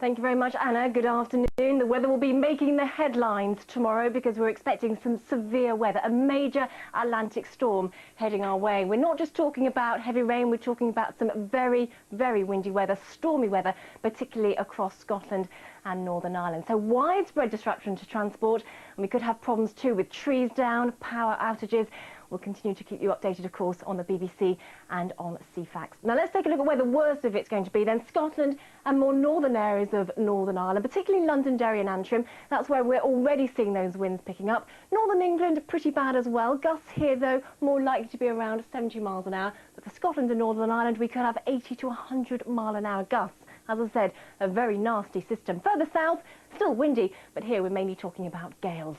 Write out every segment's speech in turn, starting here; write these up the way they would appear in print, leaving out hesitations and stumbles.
Thank you very much, Anna. Good afternoon. The weather will be making the headlines tomorrow because we're expecting some severe weather, a major Atlantic storm heading our way. We're not just talking about heavy rain, we're talking about some very, very windy weather, stormy weather, particularly across Scotland and Northern Ireland. So widespread disruption to transport, and we could have problems too with trees down, power outages. We'll continue to keep you updated, of course, on the BBC and on CFAX. Now let's take a look at where the worst of it's going to be then. Scotland and more northern areas of Northern Ireland, particularly Londonderry and Antrim. That's where we're already seeing those winds picking up. Northern England, pretty bad as well. Gusts here, though, more likely to be around 70 miles an hour. But for Scotland and Northern Ireland, we could have 80 to 100 mile an hour gusts. As I said, a very nasty system. Further south, still windy, but here we're mainly talking about gales.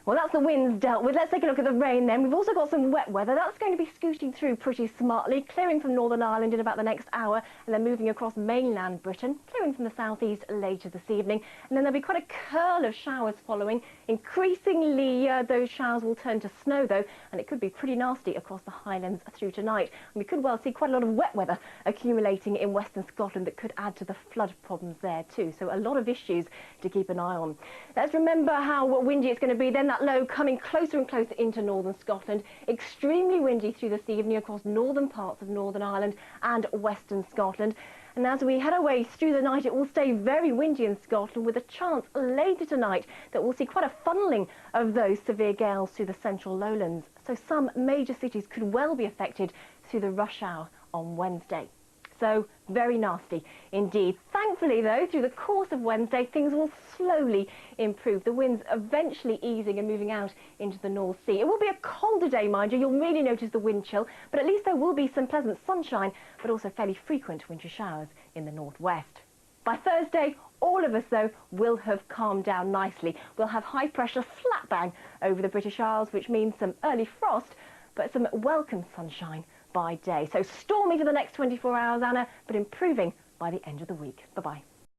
Well, that's the winds dealt with. Let's take a look at the rain then. We've also got some wet weather. That's going to be scooting through pretty smartly, clearing from Northern Ireland in about the next hour, and then moving across mainland Britain, clearing from the southeast later this evening. And then there'll be quite a curl of showers following. Increasingly, those showers will turn to snow, though, and it could be pretty nasty across the Highlands through tonight. And we could well see quite a lot of wet weather accumulating in western Scotland that could add to the flood problems there, too. So a lot of issues to keep an eye on. Let's remember how windy it's going to be then. That low coming closer and closer into northern Scotland. Extremely windy through this evening across northern parts of Northern Ireland and western Scotland. And as we head our way through the night, it will stay very windy in Scotland, with a chance later tonight that we'll see quite a funneling of those severe gales through the central lowlands. So some major cities could well be affected through the rush hour on Wednesday. So very nasty indeed. Thankfully, though, through the course of Wednesday, things will slowly improve. The winds eventually easing and moving out into the North Sea. It will be a colder day, mind you. You'll really notice the wind chill, but at least there will be some pleasant sunshine, but also fairly frequent winter showers in the northwest. By Thursday, all of us, though, will have calmed down nicely. We'll have high pressure slap bang over the British Isles, which means some early frost, but some welcome sunshine by day. So stormy for the next 24 hours, Anna, but improving by the end of the week. Bye-bye.